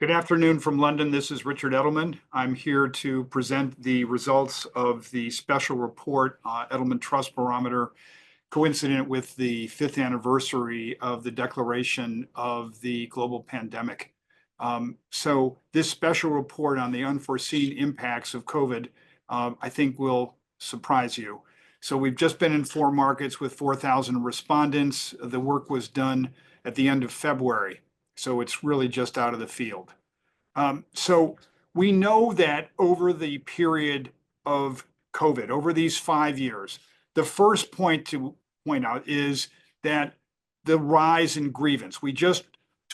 Good afternoon from London. This is Richard Edelman. I'm here to present the results of the special report, Edelman Trust Barometer, coincident with the 5th anniversary of the declaration of the global pandemic. So this special report on the unforeseen impacts of COVID, I think will surprise you. So we've just been in 4 markets with 4,000 respondents. The work was done at the end of February. So it's really just out of the field. So we know that over the period of COVID, over these 5 years, the first point to point out is that the rise in grievance. We just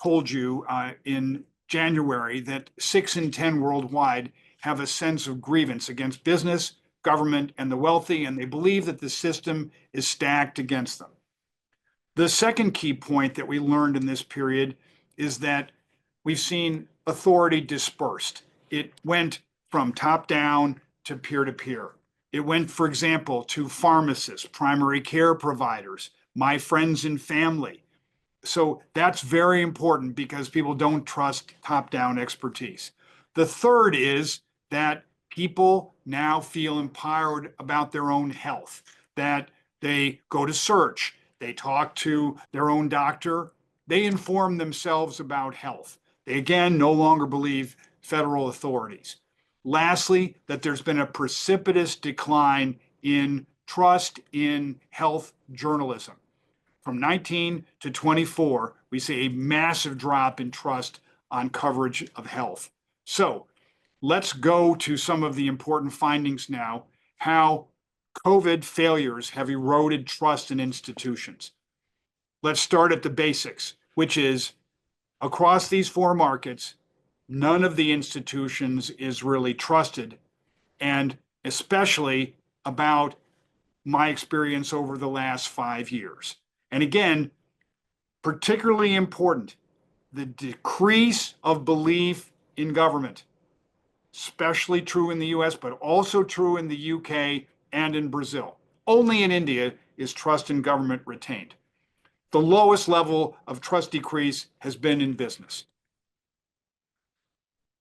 told you in January that 6 in 10 worldwide have a sense of grievance against business, government, and the wealthy, and they believe that the system is stacked against them. The second key point that we learned in this period is that we've seen authority dispersed. It went from top down to peer to peer. It went, for example, to pharmacists, primary care providers, my friends and family. So that's very important because people don't trust top-down expertise. The third is that people now feel empowered about their own health, that they go to search, they talk to their own doctor, they inform themselves about health. They again no longer believe federal authorities. Lastly, that there's been a precipitous decline in trust in health journalism. From 19 to 24, we see a massive drop in trust on coverage of health. So let's go to some of the important findings now, how COVID failures have eroded trust in institutions. Let's start at the basics, which is across these 4 markets, none of the institutions is really trusted, and especially about my experience over the last 5 years. And again, particularly important, the decrease of belief in government, especially true in the US, but also true in the UK and in Brazil. Only in India is trust in government retained. The lowest level of trust decrease has been in business.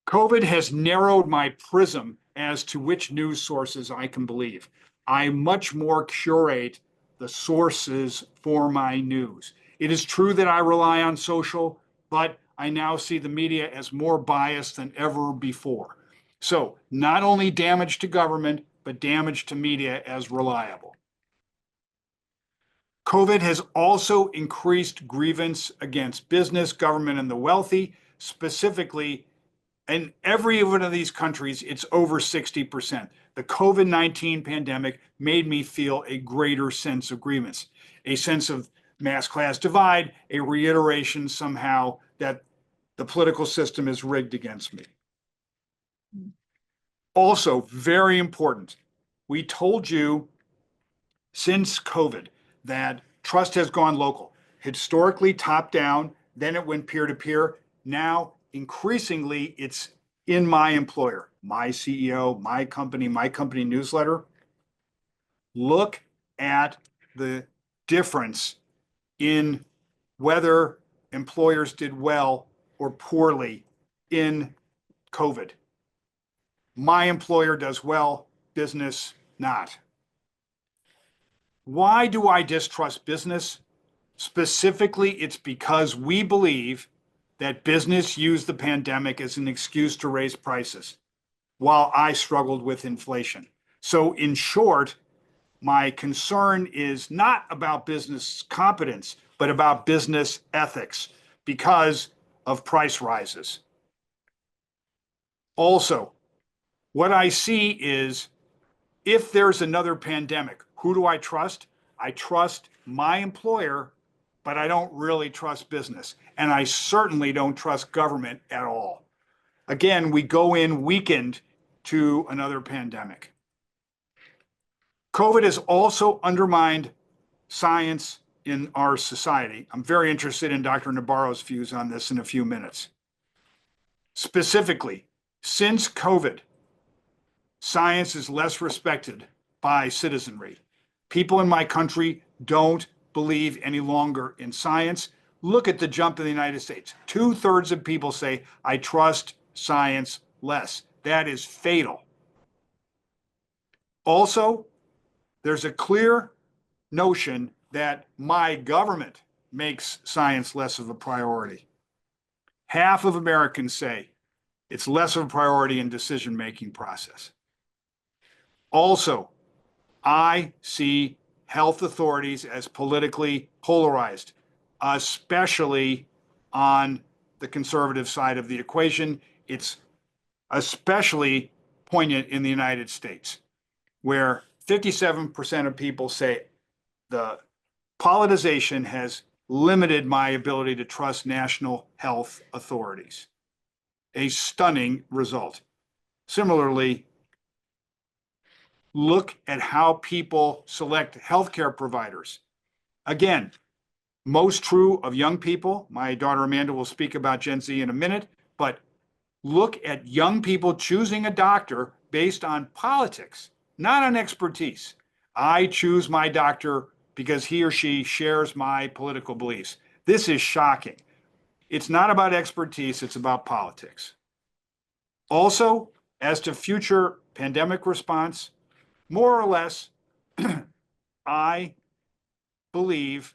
COVID has narrowed my prism as to which news sources I can believe. I much more curate the sources for my news. It is true that I rely on social, but I now see the media as more biased than ever before. So not only damage to government, but damage to media as reliable. COVID has also increased grievance against business, government, and the wealthy. Specifically, in every one of these countries, it's over 60%. The COVID-19 pandemic made me feel a greater sense of grievance, a sense of mass class divide, a reiteration somehow that the political system is rigged against me. Also, very important, we told you since COVID that trust has gone local. Historically top down, then it went peer to peer. Now, increasingly, it's in my employer, my CEO, my company newsletter. Look at the difference in whether employers did well or poorly in COVID. My employer does well, business not. Why do I distrust business? Specifically, it's because we believe that business used the pandemic as an excuse to raise prices, while I struggled with inflation. So in short, my concern is not about business competence, but about business ethics because of price rises. Also, what I see is if there's another pandemic, who do I trust? I trust my employer, but I don't really trust business. And I certainly don't trust government at all. Again, we go in weakened to another pandemic. COVID has also undermined science in our society. I'm very interested in Dr. Nabarro's views on this in a few minutes. Specifically, since COVID, science is less respected by citizenry. People in my country don't believe any longer in science. Look at the jump in the United States. 2/3 of people say, I trust science less. That is fatal. Also, there's a clear notion that my government makes science less of a priority. Half of Americans say it's less of a priority in decision-making process. Also, I see health authorities as politically polarized, especially on the conservative side of the equation. It's especially poignant in the United States, where 57% of people say the politicization has limited my ability to trust national health authorities. A stunning result. Similarly, look at how people select healthcare providers. Again, most true of young people. My daughter Amanda will speak about Gen Z in a minute, but look at young people choosing a doctor based on politics, not on expertise. I choose my doctor because he or she shares my political beliefs. This is shocking. It's not about expertise, it's about politics. Also, as to future pandemic response, more or less, I believe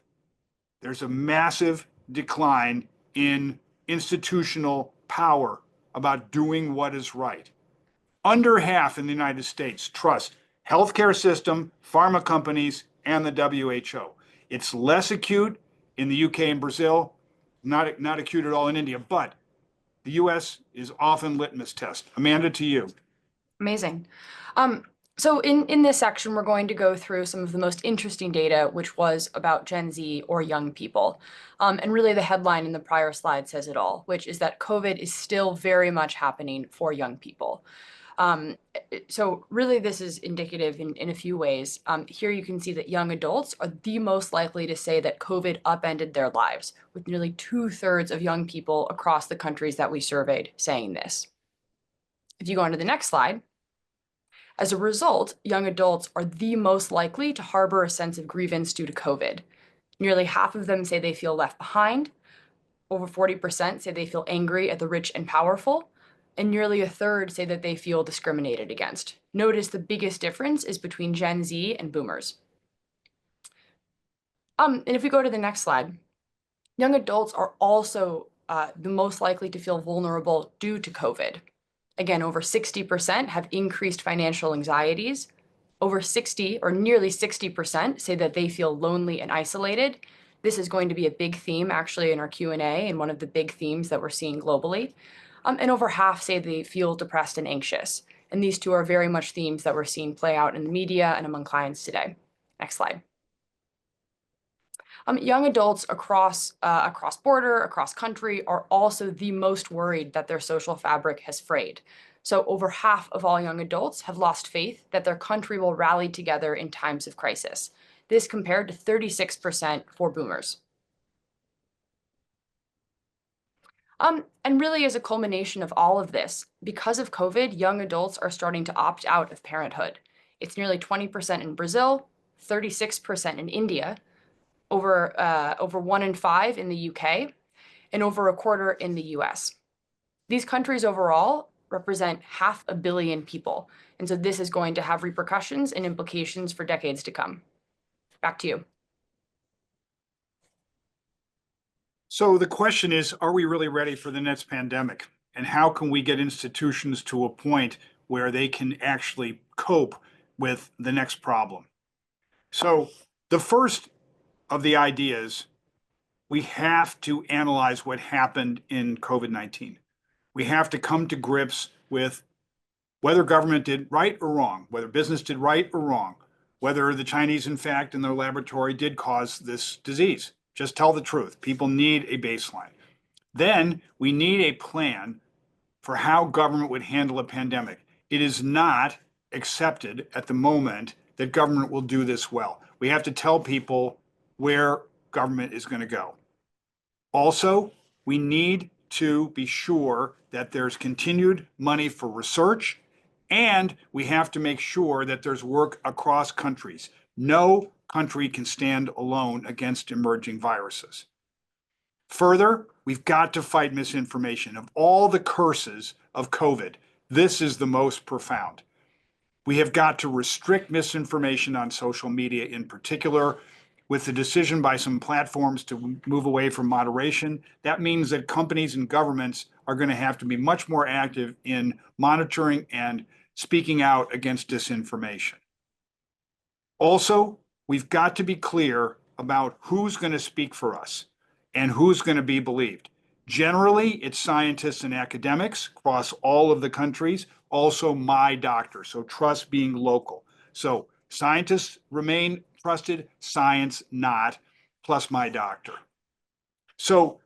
there's a massive decline in institutional power about doing what is right. Under half in the United States trust healthcare system, pharma companies, and the WHO. It's less acute in the UK and Brazil, not acute at all in India, but the US is often litmus test. Amanda, to you. Amazing. So in this section, we're going to go through some of the most interesting data, which was about Gen Z or young people. And really the headline in the prior slide says it all, which is that COVID is still very much happening for young people. So really this is indicative in a few ways. Here you can see that young adults are the most likely to say that COVID upended their lives, with nearly 2/3 of young people across the countries that we surveyed saying this. If you go on to the next slide, as a result, young adults are the most likely to harbor a sense of grievance due to COVID. Nearly half of them say they feel left behind. Over 40% say they feel angry at the rich and powerful. And nearly a third say that they feel discriminated against. Notice the biggest difference is between Gen Z and boomers. And if we go to the next slide, young adults are also the most likely to feel vulnerable due to COVID. Again, over 60% have increased financial anxieties. Over 60 or nearly 60% say that they feel lonely and isolated. This is going to be a big theme actually in our Q&A and one of the big themes that we're seeing globally. And over half say they feel depressed and anxious. And these two are very much themes that we're seeing play out in the media and among clients today. Next slide. Young adults across border, across country, are also the most worried that their social fabric has frayed. So over half of all young adults have lost faith that their country will rally together in times of crisis. This compared to 36% for boomers. And really as a culmination of all of this, because of COVID, young adults are starting to opt out of parenthood. It's nearly 20% in Brazil, 36% in India, over 1 in 5 in the UK, and over a quarter in the US. These countries overall represent 500 million people, and so this is going to have repercussions and implications for decades to come. Back to you. So the question is, are we really ready for the next pandemic? And how can we get institutions to a point where they can actually cope with the next problem? So the first of the ideas, we have to analyze what happened in COVID-19. We have to come to grips with whether government did right or wrong, whether business did right or wrong, whether the Chinese, in fact, in their laboratory did cause this disease. Just tell the truth. People need a baseline. Then we need a plan for how government would handle a pandemic. It is not accepted at the moment that government will do this well. We have to tell people where government is going to go. Also, we need to be sure that there's continued money for research, and we have to make sure that there's work across countries. No country can stand alone against emerging viruses. Further, we've got to fight misinformation. Of all the curses of COVID, this is the most profound. We have got to restrict misinformation on social media in particular. With the decision by some platforms to move away from moderation, that means that companies and governments are going to have to be much more active in monitoring and speaking out against disinformation. Also, we've got to be clear about who's going to speak for us and who's going to be believed. Generally, it's scientists and academics across all of the countries, also my doctor, so trust being local. So scientists remain trusted, science not, plus my doctor. So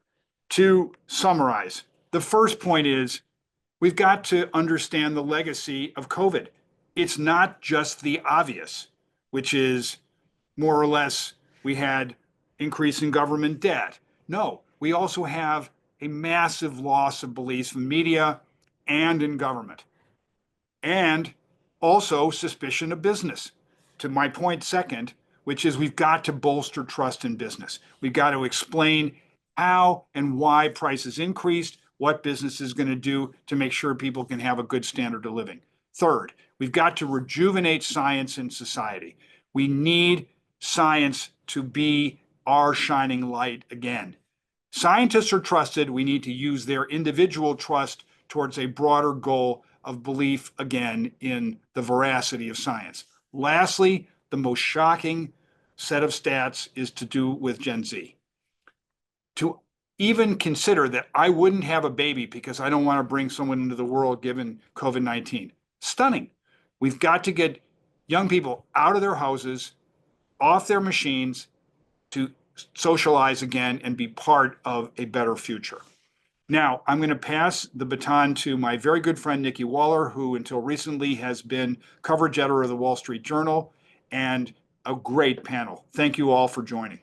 to summarize, the first point is we've got to understand the legacy of COVID. It's not just the obvious, which is more or less we had increase in government debt. No, we also have a massive loss of beliefs from media and in government. And also suspicion of business. To my point second, which is we've got to bolster trust in business. We've got to explain how and why prices increased, what business is going to do to make sure people can have a good standard of living. Third, we've got to rejuvenate science in society. We need science to be our shining light again. Scientists are trusted. We need to use their individual trust towards a broader goal of belief again in the veracity of science. Lastly, the most shocking set of stats is to do with Gen Z. To even consider that I wouldn't have a baby because I don't want to bring someone into the world given COVID-19. Stunning. We've got to get young people out of their houses, off their machines to socialize again and be part of a better future. Now, I'm going to pass the baton to my very good friend, Nikki Waller, who until recently has been coverage editor of the Wall Street Journal and a great panel. Thank you all for joining.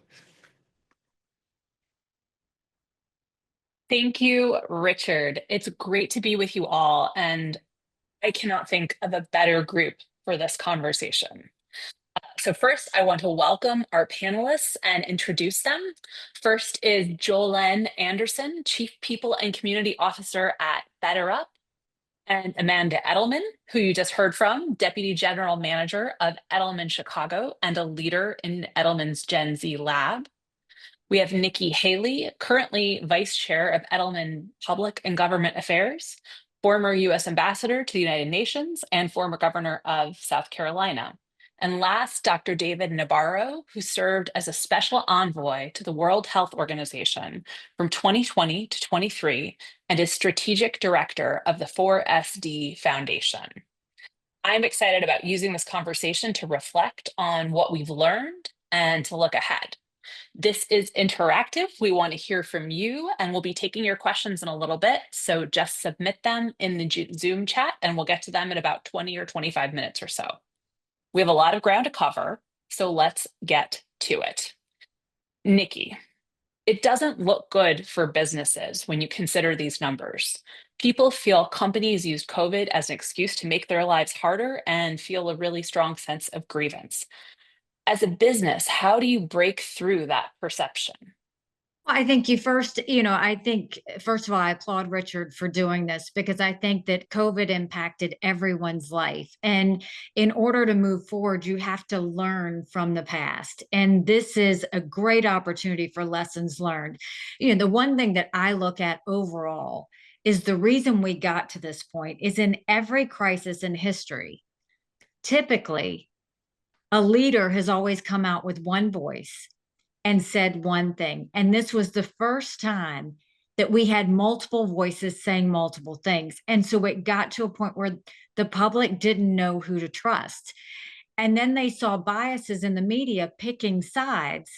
Thank you, Richard. It's great to be with you all, and I cannot think of a better group for this conversation. So first, I want to welcome our panelists and introduce them. First is Jolen Anderson, Chief People and Community Officer at BetterUp, and Amanda Edelman, who you just heard from, Deputy General Manager of Edelman Chicago and a leader in Edelman's Gen Z Lab. We have Nikki Haley, currently Vice Chair of Edelman Public and Government Affairs, former U.S. Ambassador to the United Nations, and former Governor of South Carolina. And last, Dr. David Nabarro, who served as a special envoy to the World Health Organization from 2020 to 23 and is strategic director of the 4SD Foundation. I'm excited about using this conversation to reflect on what we've learned and to look ahead. This is interactive. We want to hear from you, and we'll be taking your questions in a little bit. So just submit them in the Zoom chat, and we'll get to them in about 20 or 25 minutes or so. We have a lot of ground to cover, so let's get to it. Nikki, it doesn't look good for businesses when you consider these numbers. People feel companies use COVID as an excuse to make their lives harder and feel a really strong sense of grievance. As a business, how do you break through that perception? I think first of all, I applaud Richard for doing this because I think that COVID impacted everyone's life. And in order to move forward, you have to learn from the past. And this is a great opportunity for lessons learned. The one thing that I look at overall is the reason we got to this point is in every crisis in history, typically, a leader has always come out with one voice and said one thing. And this was the first time that we had multiple voices saying multiple things. And so it got to a point where the public didn't know who to trust. And then they saw biases in the media picking sides,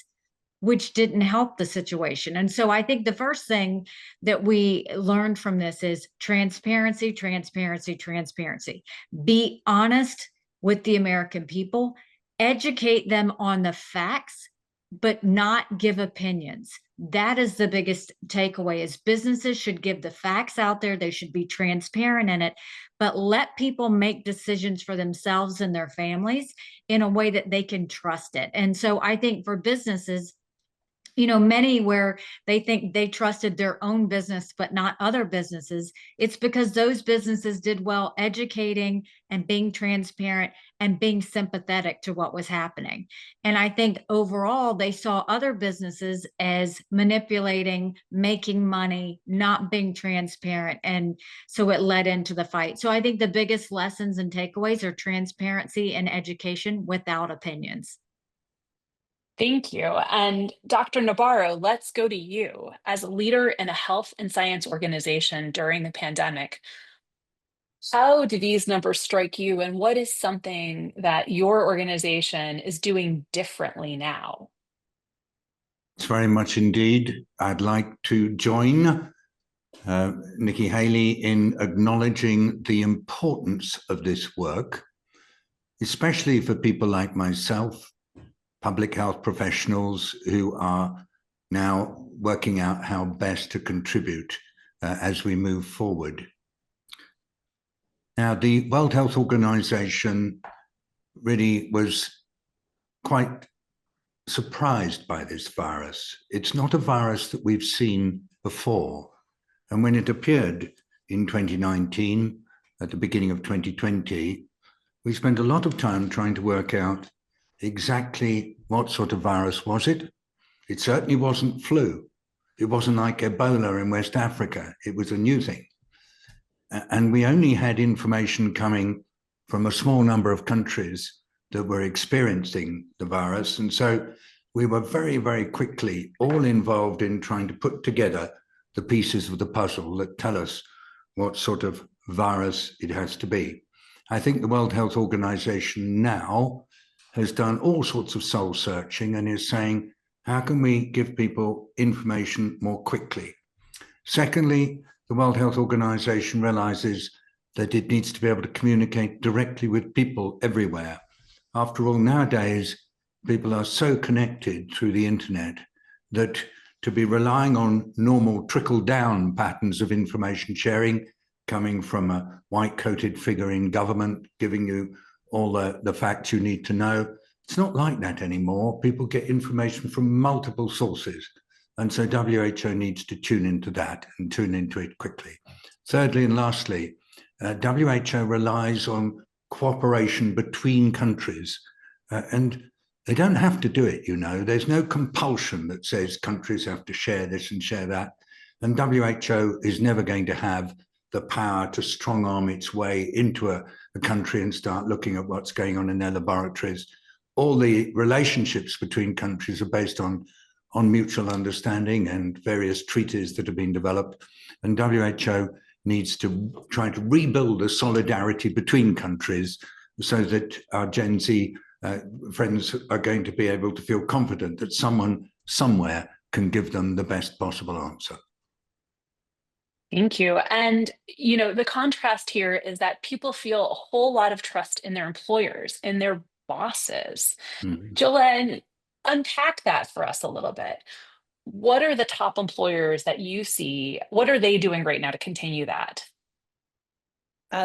which didn't help the situation. And so I think the first thing that we learned from this is transparency, transparency, transparency. Be honest with the American people. Educate them on the facts, but not give opinions. That is the biggest takeaway is businesses should give the facts out there. They should be transparent in it, but let people make decisions for themselves and their families in a way that they can trust it. And so I think for businesses, many where they think they trusted their own business, but not other businesses. It's because those businesses did well educating and being transparent and being sympathetic to what was happening. And I think overall, they saw other businesses as manipulating, making money, not being transparent. And so it led into the fight. So I think the biggest lessons and takeaways are transparency and education without opinions. Thank you. And Dr. Nabarro, let's go to you. As a leader in a health and science organization during the pandemic, how do these numbers strike you, and what is something that your organization is doing differently now? It's very much indeed. I'd like to join Nikki Haley in acknowledging the importance of this work, especially for people like myself, public health professionals who are now working out how best to contribute as we move forward. Now, the World Health Organization really was quite surprised by this virus. It's not a virus that we've seen before. And when it appeared in 2019, at the beginning of 2020, we spent a lot of time trying to work out exactly what sort of virus was it. It certainly wasn't flu. It wasn't like Ebola in West Africa. It was a new thing. And we only had information coming from a small number of countries that were experiencing the virus. And so we were very, very quickly all involved in trying to put together the pieces of the puzzle that tell us what sort of virus it has to be. I think the World Health Organization now has done all sorts of soul searching and is saying, how can we give people information more quickly? Secondly, the World Health Organization realizes that it needs to be able to communicate directly with people everywhere. After all, nowadays, people are so connected through the internet that to be relying on normal trickle-down patterns of information sharing coming from a white-coated figure in government giving you all the facts you need to know, it's not like that anymore. People get information from multiple sources. And so WHO needs to tune into that and tune into it quickly. Thirdly and lastly, WHO relies on cooperation between countries. And they don't have to do it, There's no compulsion that says countries have to share this and share that. And WHO is never going to have the power to strong arm its way into a country and start looking at what's going on in their laboratories. All the relationships between countries are based on mutual understanding and various treaties that have been developed. And WHO needs to try to rebuild the solidarity between countries so that our Gen Z friends are going to be able to feel confident that someone somewhere can give them the best possible answer. Thank you. And, the contrast here is that people feel a whole lot of trust in their employers, in their bosses. Mm-hmm. Jolen, unpack that for us a little bit. What are the top employers that you see? What are they doing right now to continue that?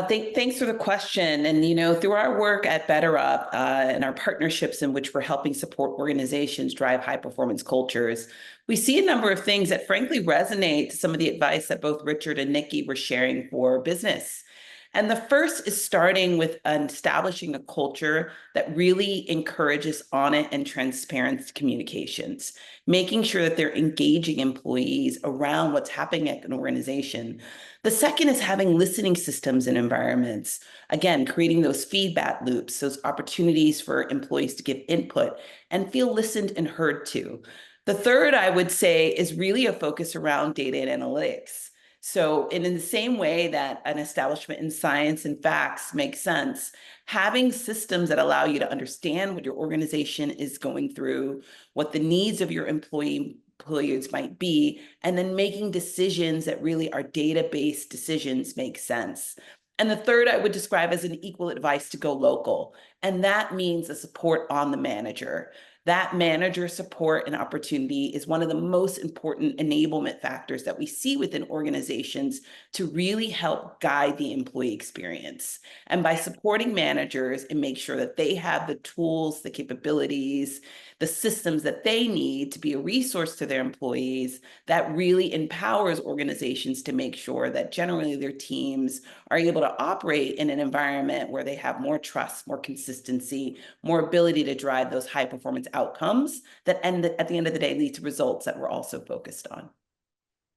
Thanks for the question. And, through our work at BetterUp and our partnerships in which we're helping support organizations drive high performance cultures, we see a number of things that frankly resonate to some of the advice that both Richard and Nikki were sharing for business. And the first is starting with establishing a culture that really encourages honest and transparent communications, making sure that they're engaging employees around what's happening at an organization. The second is having listening systems and environments. Again, creating those feedback loops, those opportunities for employees to give input and feel listened and heard to. The third, I would say, is really a focus around data and analytics. So in the same way that an establishment in science and facts makes sense, having systems that allow you to understand what your organization is going through, what the needs of your employees might be, and then making decisions that really are data-based decisions make sense. And the third I would describe as an equal advice to go local. And that means the support on the manager. That manager support and opportunity is one of the most important enablement factors that we see within organizations to really help guide the employee experience. And by supporting managers and make sure that they have the tools, the capabilities, the systems that they need to be a resource to their employees, that really empowers organizations to make sure that generally their teams are able to operate in an environment where they have more trust, more consistency, more ability to drive those high performance outcomes that at the end of the day lead to results that we're also focused on.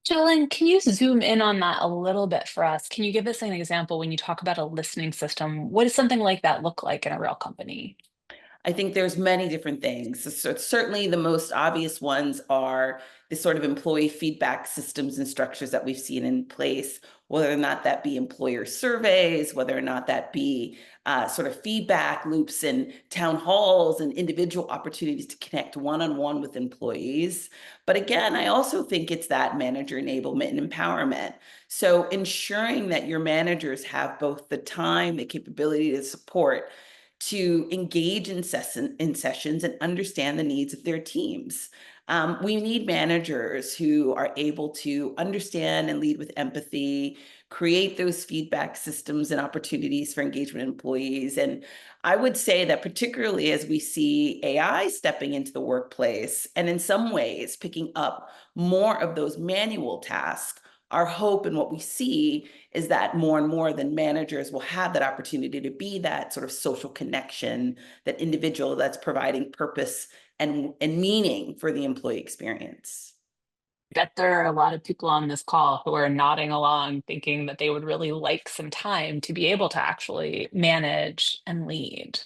Jolen, can you zoom in on that a little bit for us? Can you give us an example when you talk about a listening system? What does something like that look like in a real company? I think there's many different things. So certainly the most obvious ones are the sort of employee feedback systems and structures that we've seen in place, whether or not that be employer surveys, whether or not that be sort of feedback loops and town halls and individual opportunities to connect one-on-one with employees. But again, I also think it's that manager enablement and empowerment. So ensuring that your managers have both the time, the capability to support, to engage in sessions and understand the needs of their teams. We need managers who are able to understand and lead with empathy, create those feedback systems and opportunities for engagement employees. And I would say that particularly as we see AI stepping into the workplace and in some ways picking up more of those manual tasks, our hope and what we see is that more and more than managers will have that opportunity to be that sort of social connection, that individual that's providing purpose and meaning for the employee experience. I bet there are a lot of people on this call who are nodding along, thinking that they would really like some time to be able to actually manage and lead.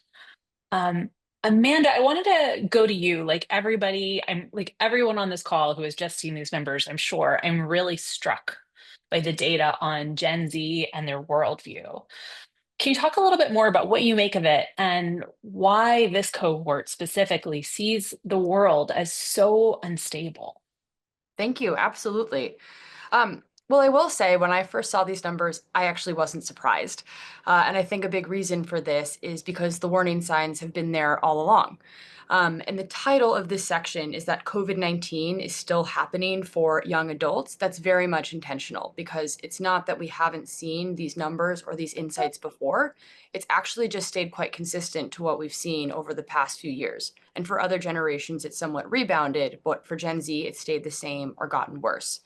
Amanda, I wanted to go to you. Like everybody, I'm like everyone on this call who has just seen these numbers, I'm sure I'm really struck by the data on Gen Z and their worldview. Can you talk a little bit more about what you make of it and why this cohort specifically sees the world as so unstable? Thank you. Absolutely. Well, I will say when I first saw these numbers, I actually wasn't surprised. And I think a big reason for this is because the warning signs have been there all along. And the title of this section is that COVID-19 is still happening for young adults. That's very much intentional because it's not that we haven't seen these numbers or these insights before. It's actually just stayed quite consistent to what we've seen over the past few years. And for other generations, it's somewhat rebounded, but for Gen Z, it stayed the same or gotten worse.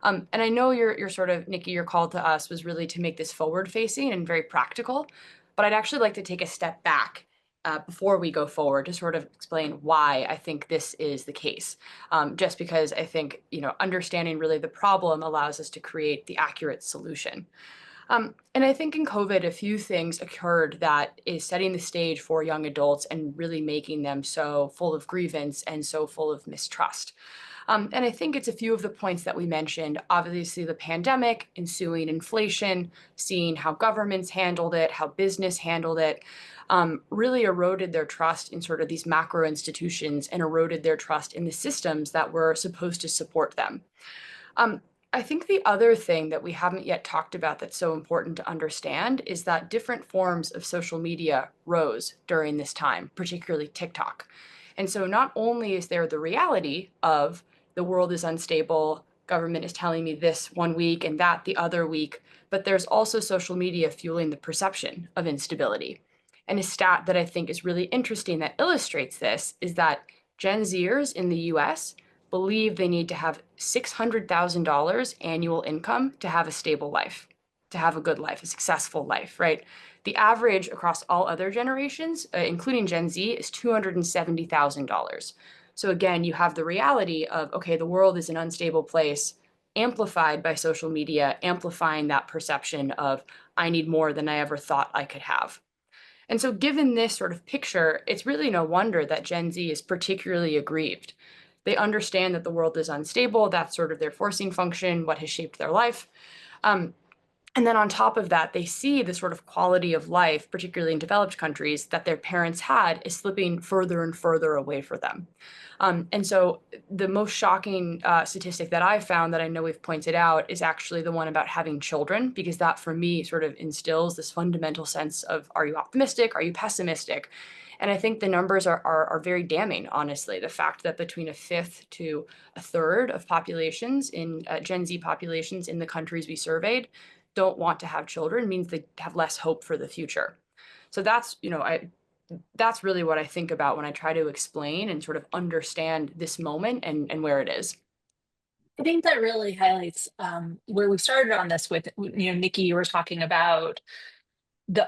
And I know your sort of, Nikki, your call to us was really to make this forward facing and very practical, but I'd actually like to take a step back before we go forward to sort of explain why I think this is the case. Just because I think, understanding really the problem allows us to create the accurate solution. And I think in COVID, a few things occurred that is setting the stage for young adults and really making them so full of grievance and so full of mistrust. And I think it's a few of the points that we mentioned. Obviously, the pandemic, ensuing inflation, seeing how governments handled it, how business handled it, really eroded their trust in sort of these macro institutions and eroded their trust in the systems that were supposed to support them. I think the other thing that we haven't yet talked about that's so important to understand is that different forms of social media rose during this time, particularly TikTok. And so not only is there the reality of the world is unstable, government is telling me this one week and that the other week, but there's also social media fueling the perception of instability. And a stat that I think is really interesting that illustrates this is that Gen Zers in the US believe they need to have $600,000 annual income to have a stable life, to have a good life, a successful life, right? The average across all other generations, including Gen Z, is $270,000. So again, you have the reality of, okay, the world is an unstable place, amplified by social media, amplifying that perception of, I need more than I ever thought I could have. And so given this sort of picture, it's really no wonder that Gen Z is particularly aggrieved. They understand that the world is unstable. That's sort of their forcing function, what has shaped their life. And then on top of that, they see the sort of quality of life, particularly in developed countries, that their parents had is slipping further and further away for them. And so the most shocking statistic that I found that I know we've pointed out is actually the one about having children, because that for me sort of instills this fundamental sense of, are you optimistic? Are you pessimistic? And I think the numbers are very damning, honestly. The fact that between a fifth to a third of populations in Gen Z populations in the countries we surveyed don't want to have children means they have less hope for the future. So that's, that's really what I think about when I try to explain and sort of understand this moment and where it is. I think that really highlights where we started on this with, Nikki, you were talking about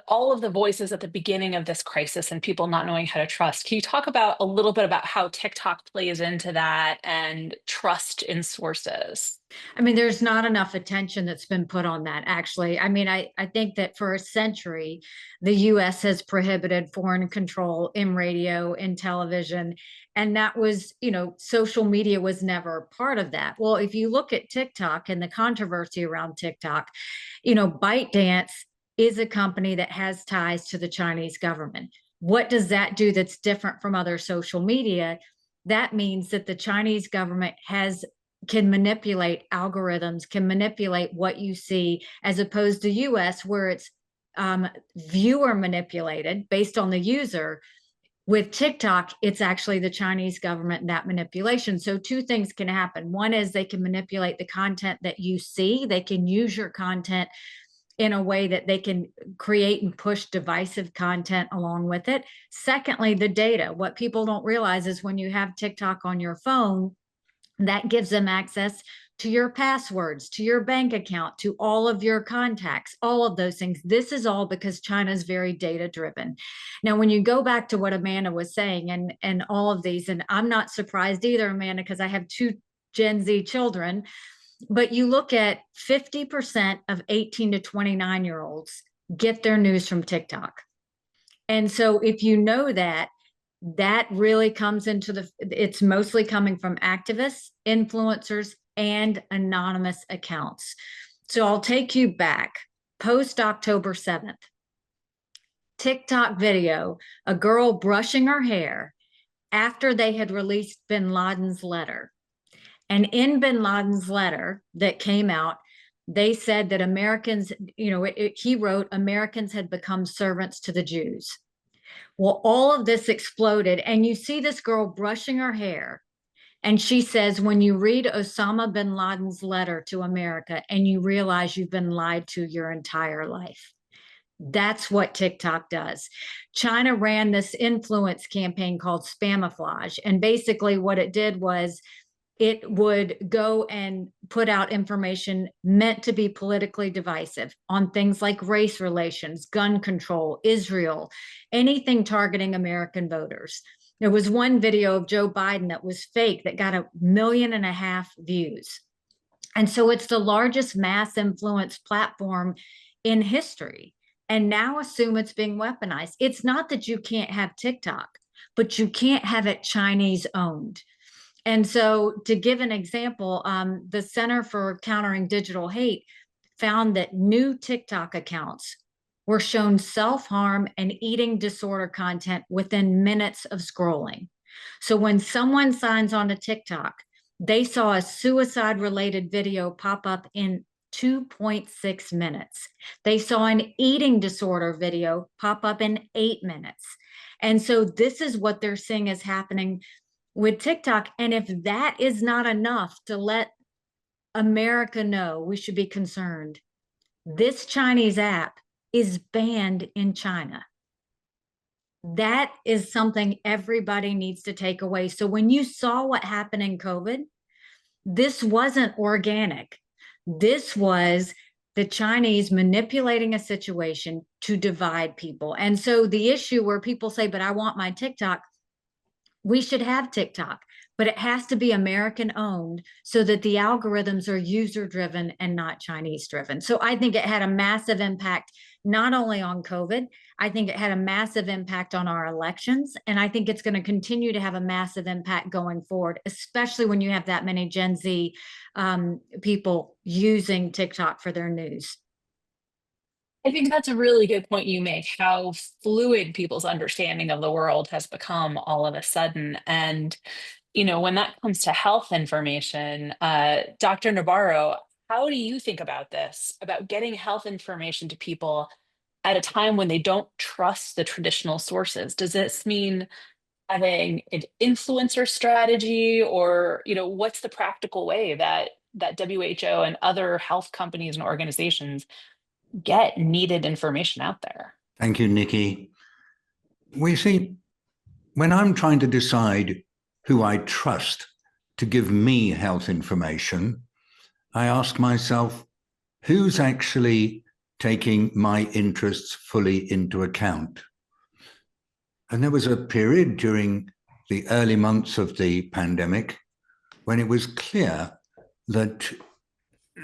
all of the voices at the beginning of this crisis and people not knowing how to trust. Can you talk about a little bit about how TikTok plays into that and trust in sources? I mean, there's not enough attention that's been put on that, actually. I mean, I think that for a century, the US has prohibited foreign control in radio, in television, and that was, social media was never part of that. Well, if you look at TikTok and the controversy around TikTok, ByteDance is a company that has ties to the Chinese government. What does that do that's different from other social media? That means that the Chinese government can manipulate algorithms, can manipulate what you see, as opposed to US, where it's viewer manipulated based on the user. With TikTok, it's actually the Chinese government and that manipulation. So two things can happen. One is they can manipulate the content that you see. They can use your content in a way that they can create and push divisive content along with it. Secondly, the data. What people don't realize is when you have TikTok on your phone, that gives them access to your passwords, to your bank account, to all of your contacts, all of those things. This is all because China is very data driven. Now, when you go back to what Amanda was saying and all of these, and I'm not surprised either, Amanda, because I have 2 Gen Z children, but you look at 50% of 18 to 29-year-olds get their news from TikTok. And so if you know that really comes into it's mostly coming from activists, influencers, and anonymous accounts. So I'll take you back post October 7th. TikTok video, a girl brushing her hair after they had released bin Laden's letter. And in bin Laden's letter that came out, they said that Americans, he wrote, Americans had become servants to the Jews. Well, all of this exploded, and you see this girl brushing her hair, and she says, when you read Osama bin Laden's letter to America and you realize you've been lied to your entire life. That's what TikTok does. China ran this influence campaign called Spamiflage, and basically what it did was it would go and put out information meant to be politically divisive on things like race relations, gun control, Israel, anything targeting American voters. There was one video of Joe Biden that was fake that got 1.5 million views. And so it's the largest mass influence platform in history. And now assume it's being weaponized. It's not that you can't have TikTok, but you can't have it Chinese owned. And so to give an example, the Center for Countering Digital Hate found that new TikTok accounts were shown self-harm and eating disorder content within minutes of scrolling. So when someone signs on to TikTok, they saw a suicide-related video pop up in 2.6 minutes. They saw an eating disorder video pop up in 8 minutes. And so this is what they're seeing is happening with TikTok. And if that is not enough to let America know we should be concerned, this Chinese app is banned in China. That is something everybody needs to take away. So when you saw what happened in COVID, this wasn't organic. This was the Chinese manipulating a situation to divide people. And so the issue where people say, but I want my TikTok, we should have TikTok, but it has to be American owned so that the algorithms are user driven and not Chinese driven. So I think it had a massive impact, not only on COVID, I think it had a massive impact on our elections. And I think it's going to continue to have a massive impact going forward, especially when you have that many Gen Z people using TikTok for their news. I think that's a really good point you make, how fluid people's understanding of the world has become all of a sudden. And, when that comes to health information, Dr. Nabarro, how do you think about this, about getting health information to people at a time when they don't trust the traditional sources? Does this mean having an influencer strategy, or, what's the practical way that WHO and other health companies and organizations get needed information out there? Thank you, Nikki. We see, when I'm trying to decide who I trust to give me health information, I ask myself, who's actually taking my interests fully into account? And there was a period during the early months of the pandemic when it was clear that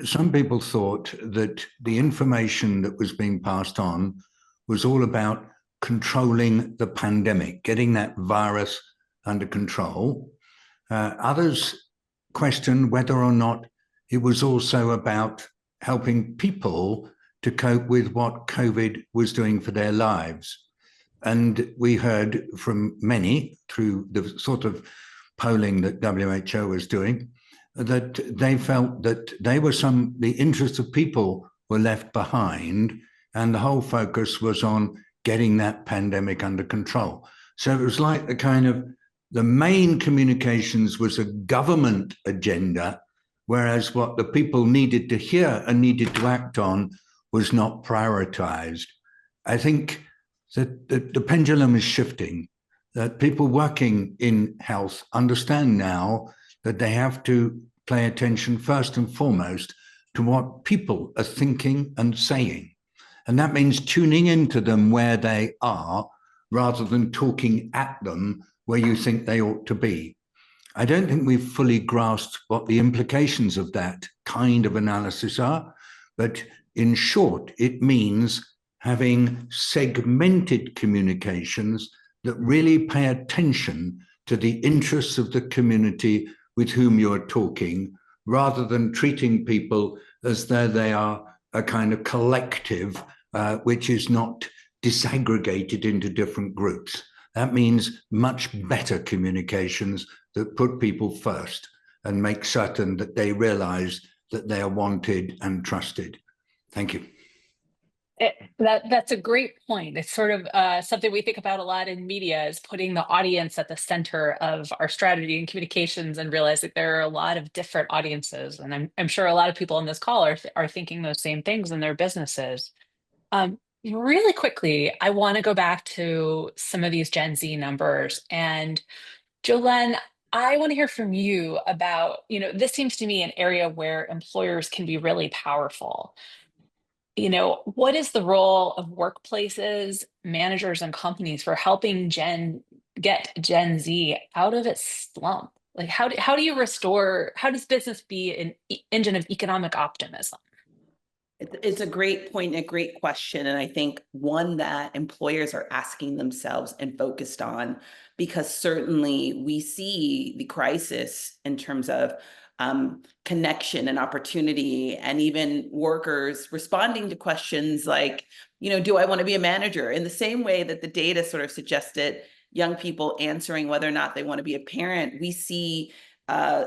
some people thought that the information that was being passed on was all about controlling the pandemic, getting that virus under control. Others questioned whether or not it was also about helping people to cope with what COVID was doing for their lives. And we heard from many through the sort of polling that WHO was doing that they felt that the interests of people were left behind, and the whole focus was on getting that pandemic under control. So it was like the main communications was a government agenda, whereas what the people needed to hear and needed to act on was not prioritized. I think that the pendulum is shifting, that people working in health understand now that they have to pay attention first and foremost to what people are thinking and saying. And that means tuning into them where they are rather than talking at them where you think they ought to be. I don't think we've fully grasped what the implications of that kind of analysis are, but in short, it means having segmented communications that really pay attention to the interests of the community with whom you're talking, rather than treating people as though they are a kind of collective which is not disaggregated into different groups. That means much better communications that put people first and make certain that they realize that they are wanted and trusted. Thank you. That's a great point. It's sort of something we think about a lot in media, is putting the audience at the center of our strategy and communications, and realize that there are a lot of different audiences. And I'm sure a lot of people on this call are thinking those same things in their businesses. Really quickly, I want to go back to some of these Gen Z numbers. And Jolen, I want to hear from you about, this seems to me an area where employers can be really powerful. What is the role of workplaces, managers, and companies for helping get Gen Z out of its slump? Like, how do you restore? How does business be an engine of economic optimism? It's a great point and a great question. And I think one that employers are asking themselves and focused on, because certainly we see the crisis in terms of connection and opportunity, and even workers responding to questions like, do I want to be a manager? In the same way that the data sort of suggested young people answering whether or not they want to be a parent, we see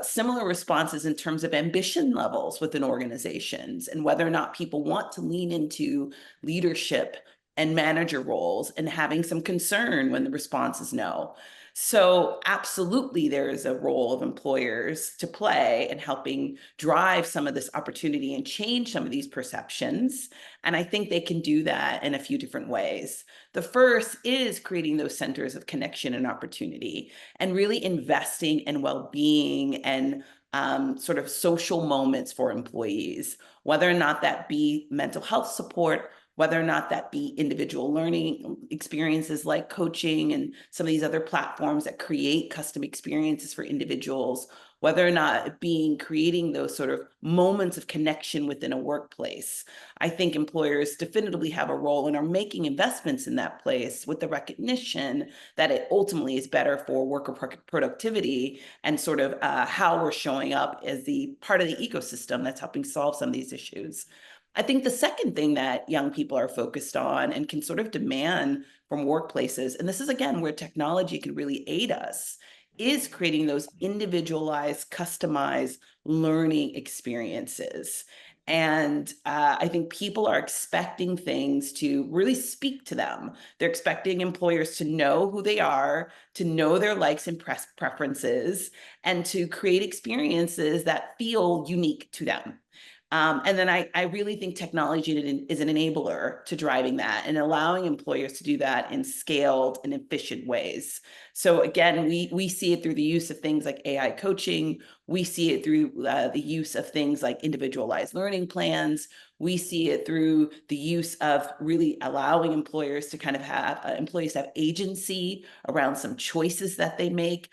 similar responses in terms of ambition levels within organizations and whether or not people want to lean into leadership and manager roles, and having some concern when the response is no. So absolutely, there is a role of employers to play in helping drive some of this opportunity and change some of these perceptions. And I think they can do that in a few different ways. The first is creating those centers of connection and opportunity, and really investing in well-being and sort of social moments for employees, whether or not that be mental health support, whether or not that be individual learning experiences like coaching and some of these other platforms that create custom experiences for individuals, whether or not creating those sort of moments of connection within a workplace. I think employers definitively have a role and are making investments in that place, with the recognition that it ultimately is better for worker productivity and sort of how we're showing up as the part of the ecosystem that's helping solve some of these issues. I think the second thing that young people are focused on and can sort of demand from workplaces, and this is again where technology can really aid us, is creating those individualized, customized learning experiences. And I think people are expecting things to really speak to them. They're expecting employers to know who they are, to know their likes and preferences, and to create experiences that feel unique to them. And then I really think technology is an enabler to driving that and allowing employers to do that in scaled and efficient ways. So again, we see it through the use of things like AI coaching. We see it through the use of things like individualized learning plans. We see it through the use of really allowing employers to kind of have employees have agency around some choices that they make.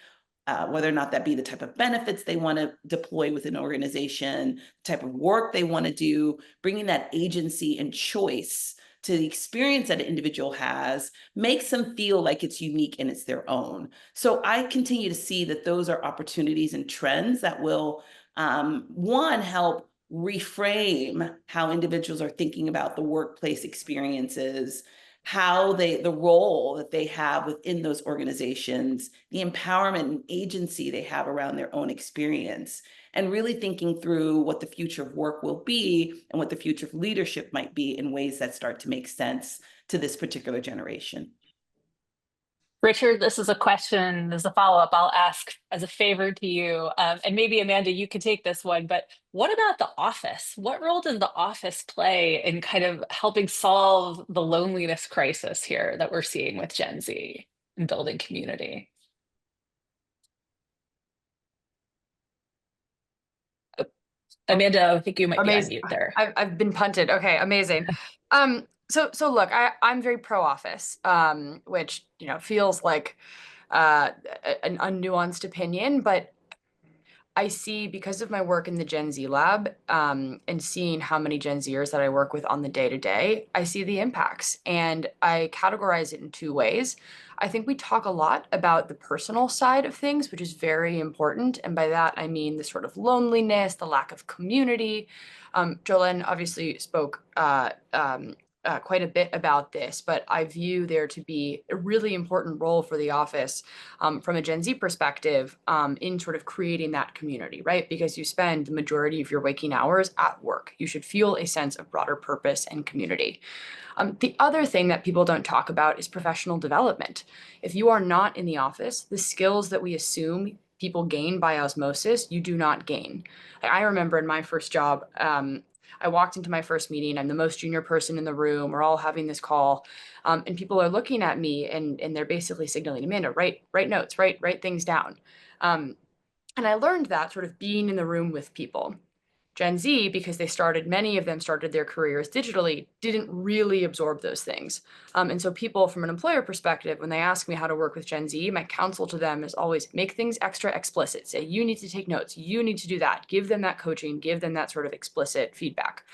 Whether or not that be the type of benefits they want to deploy with an organization, the type of work they want to do, bringing that agency and choice to the experience that an individual has makes them feel like it's unique and it's their own. So I continue to see that those are opportunities and trends that will, one, help reframe how individuals are thinking about the workplace experiences, how the role that they have within those organizations, the empowerment and agency they have around their own experience, and really thinking through what the future of work will be and what the future of leadership might be in ways that start to make sense to this particular generation. Richard, this is a question, this is a follow-up I'll ask as a favor to you. And maybe Amanda, you could take this one, but what about the office? What role does the office play in kind of helping solve the loneliness crisis here that we're seeing with Gen Z and building community? Amanda, I think you might be on mute there. I've been punted. Okay, amazing. So look, I'm very pro office, which feels like an unnuanced opinion, but I see, because of my work in the Gen Z Lab, and seeing how many Gen Zers that I work with on the day-to-day, I see the impacts, and I categorize it in two ways. I think we talk a lot about the personal side of things, which is very important, and by that I mean the sort of loneliness, the lack of community. Jolen obviously spoke quite a bit about this, but I view there to be a really important role for the office from a Gen Z perspective in sort of creating that community, right? Because you spend the majority of your waking hours at work. You should feel a sense of broader purpose and community. The other thing that people don't talk about is professional development. If you are not in the office, the skills that we assume people gain by osmosis, you do not gain. I remember in my first job, I walked into my first meeting. I'm the most junior person in the room. We're all having this call, and people are looking at me, and they're basically signaling, Amanda, write notes, write things down. And I learned that sort of being in the room with people. Gen Z, because many of them started their careers digitally, didn't really absorb those things. And so people from an employer perspective, when they ask me how to work with Gen Z, my counsel to them is always make things extra explicit. Say, you need to take notes, you need to do that. Give them that coaching, give them that sort of explicit feedback.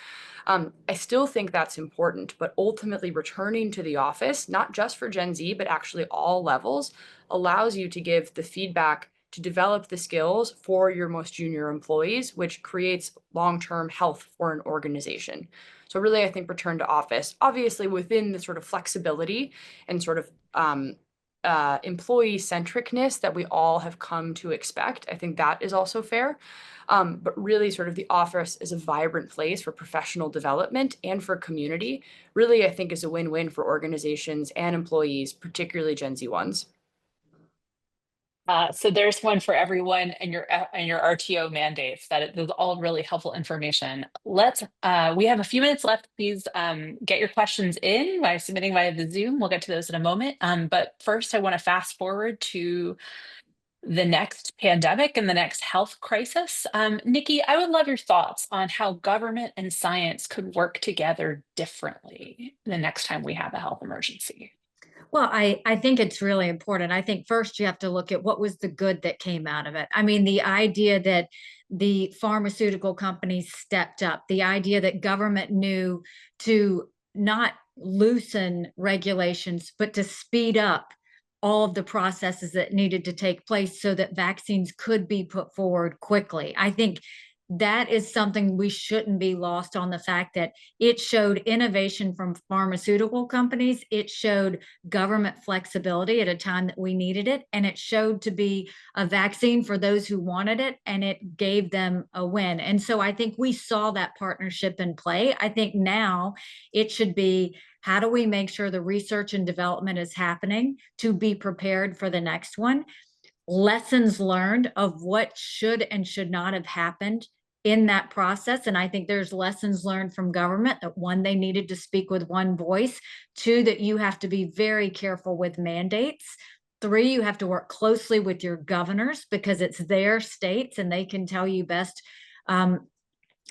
I still think that's important, but ultimately returning to the office, not just for Gen Z, but actually all levels, allows you to give the feedback to develop the skills for your most junior employees, which creates long-term health for an organization. So really, I think return to office, obviously within the sort of flexibility and sort of employee centricness that we all have come to expect. I think that is also fair. But really sort of the office is a vibrant place for professional development and for community, really, I think is a win-win for organizations and employees, particularly Gen Z ones. So there's one for everyone and your RTO mandates. That is all really helpful information. We have a few minutes left. Please get your questions in by submitting via the Zoom. We'll get to those in a moment. But first, I want to fast forward to the next pandemic and the next health crisis. Nikki, I would love your thoughts on how government and science could work together differently the next time we have a health emergency. Well, I think it's really important. I think first you have to look at what was the good that came out of it. I mean, the idea that the pharmaceutical companies stepped up, the idea that government knew to not loosen regulations, but to speed up all of the processes that needed to take place so that vaccines could be put forward quickly. I think that is something we shouldn't be lost on, the fact that it showed innovation from pharmaceutical companies. It showed government flexibility at a time that we needed it. And it showed to be a vaccine for those who wanted it, and it gave them a win. And so I think we saw that partnership in play. I think now it should be, how do we make sure the research and development is happening to be prepared for the next one? Lessons learned of what should and should not have happened in that process. And I think there's lessons learned from government that, one, they needed to speak with one voice. Two, that you have to be very careful with mandates. Three, you have to work closely with your governors because it's their states and they can tell you best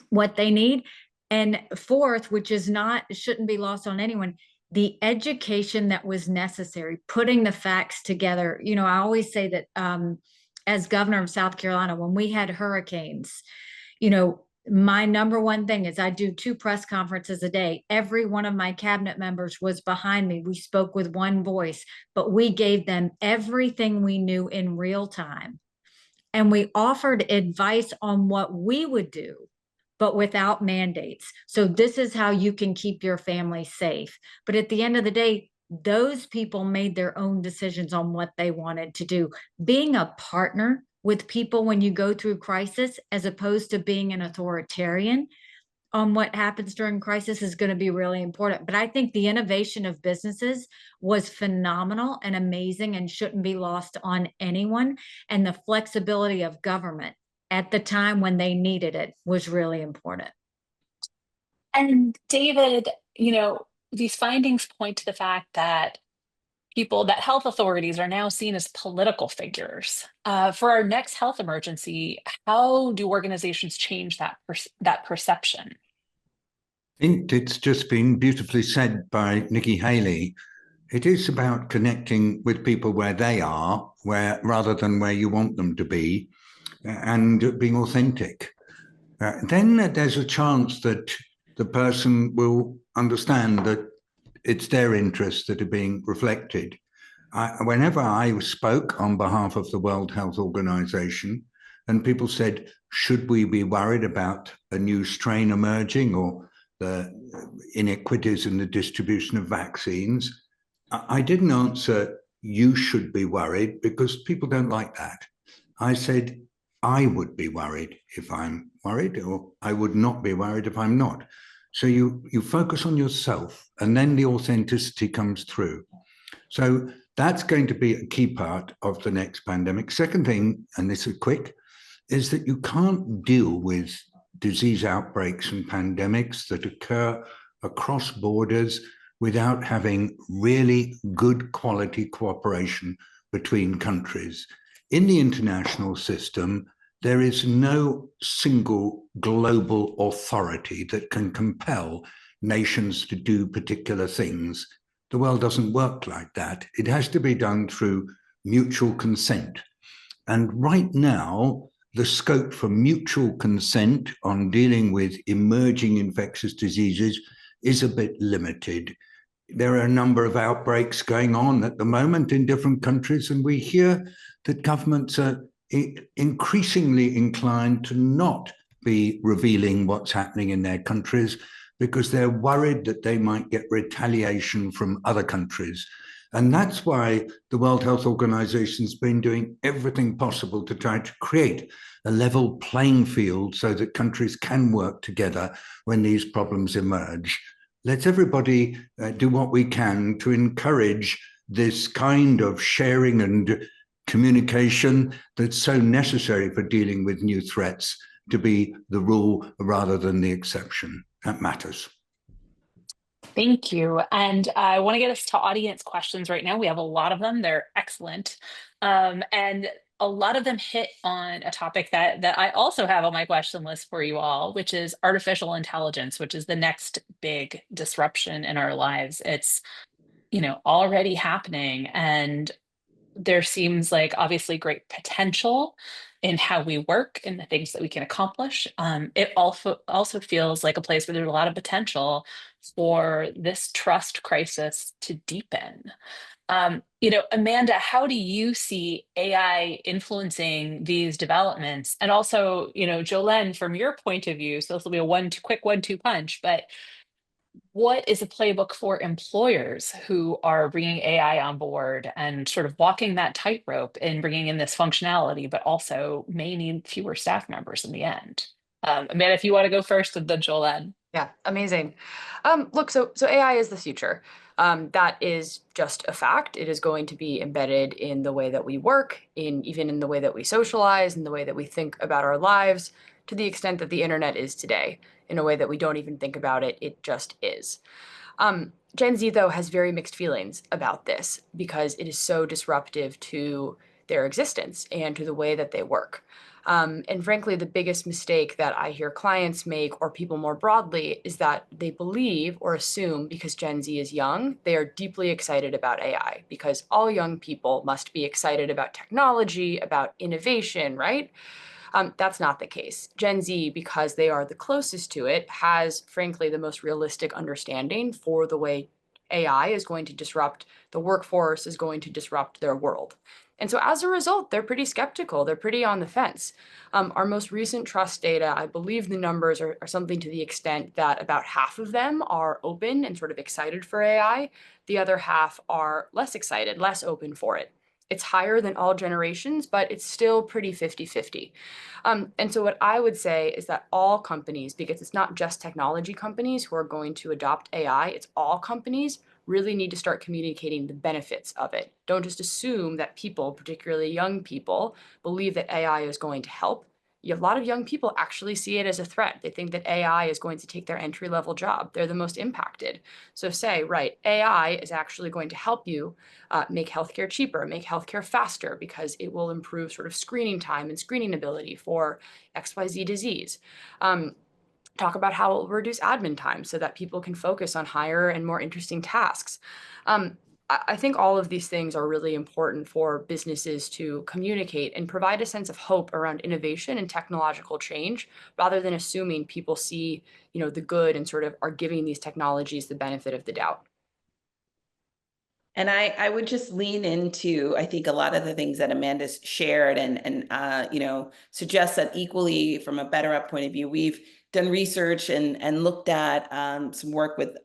what they need. And fourth, which is not, shouldn't be lost on anyone, the education that was necessary, putting the facts together. You know, I always say that as governor of South Carolina, when we had hurricanes, you know, my number one thing is I do 2 press conferences a day. Every one of my cabinet members was behind me. We spoke with one voice, but we gave them everything we knew in real time. And we offered advice on what we would do, but without mandates. So this is how you can keep your family safe. But at the end of the day, those people made their own decisions on what they wanted to do. Being a partner with people when you go through crisis, as opposed to being an authoritarian on what happens during crisis, is going to be really important. But I think the innovation of businesses was phenomenal and amazing and shouldn't be lost on anyone. And the flexibility of government at the time when they needed it was really important. And David, you know, these findings point to the fact that health authorities are now seen as political figures. For our next health emergency, how do organizations change that perception? I think it's just been beautifully said by Nikki Haley. It is about connecting with people where they are, rather than where you want them to be, and being authentic. Then there's a chance that the person will understand that it's their interests that are being reflected. Whenever I spoke on behalf of the World Health Organization, and people said, should we be worried about a new strain emerging or the inequities in the distribution of vaccines, I didn't answer, you should be worried, because people don't like that. I said, I would be worried if I'm worried, or I would not be worried if I'm not. So you focus on yourself, and then the authenticity comes through. So that's going to be a key part of the next pandemic. Second thing, and this is quick, is that you can't deal with disease outbreaks and pandemics that occur across borders without having really good quality cooperation between countries. In the international system, there is no single global authority that can compel nations to do particular things. The world doesn't work like that. It has to be done through mutual consent. And right now, the scope for mutual consent on dealing with emerging infectious diseases is a bit limited. There are a number of outbreaks going on at the moment in different countries, and we hear that governments are increasingly inclined to not be revealing what's happening in their countries because they're worried that they might get retaliation from other countries. And that's why the World Health Organization has been doing everything possible to try to create a level playing field so that countries can work together when these problems emerge. Let's everybody do what we can to encourage this kind of sharing and communication that's so necessary for dealing with new threats to be the rule rather than the exception. That matters. Thank you. And I want to get us to audience questions right now. We have a lot of them. They're excellent. And a lot of them hit on a topic that I also have on my question list for you all, which is artificial intelligence, which is the next big disruption in our lives. It's, already happening, and there seems like obviously great potential in how we work and the things that we can accomplish. It also feels like a place where there's a lot of potential for this trust crisis to deepen. Amanda, how do you see AI influencing these developments? And also, Jolen, from your point of view, so this will be a quick 1-2 punch, but what is a playbook for employers who are bringing AI on board and sort of walking that tightrope and bringing in this functionality, but also may need fewer staff members in the end? Amanda, if you want to go first, and then Jolen. Yeah, amazing. Look, so AI is the future. That is just a fact. It is going to be embedded in the way that we work, even in the way that we socialize, in the way that we think about our lives. to the extent that the internet is today, in a way that we don't even think about it. It just is. Gen Z, though, has very mixed feelings about this because it is so disruptive to their existence and to the way that they work. And frankly, the biggest mistake that I hear clients make, or people more broadly, is that they believe or assume because Gen Z is young, they are deeply excited about AI, because all young people must be excited about technology, about innovation, right? That's not the case. Gen Z, because they are the closest to it, has, frankly, the most realistic understanding for the way AI is going to disrupt the workforce, is going to disrupt their world. And so as a result, they're pretty skeptical. They're pretty on the fence. Our most recent trust data, I believe the numbers are something to the extent that about half of them are open and sort of excited for AI. The other half are less excited, less open for it. It's higher than all generations, but it's still pretty 50-50. And so what I would say is that all companies, because it's not just technology companies who are going to adopt AI, it's all companies, really need to start communicating the benefits of it. Don't just assume that people, particularly young people, believe that AI is going to help. A lot of young people actually see it as a threat. They think that AI is going to take their entry-level job. They're the most impacted. So say, right, AI is actually going to help you make healthcare cheaper, make healthcare faster, because it will improve sort of screening time and screening ability for XYZ disease. Talk about how it will reduce admin time so that people can focus on higher and more interesting tasks. I think all of these things are really important for businesses to communicate and provide a sense of hope around innovation and technological change, rather than assuming people see, the good and sort of are giving these technologies the benefit of the doubt. And I would just lean into, I think, a lot of the things that Amanda's shared and suggest that equally from a BetterUp point of view, we've done research and looked at some work with,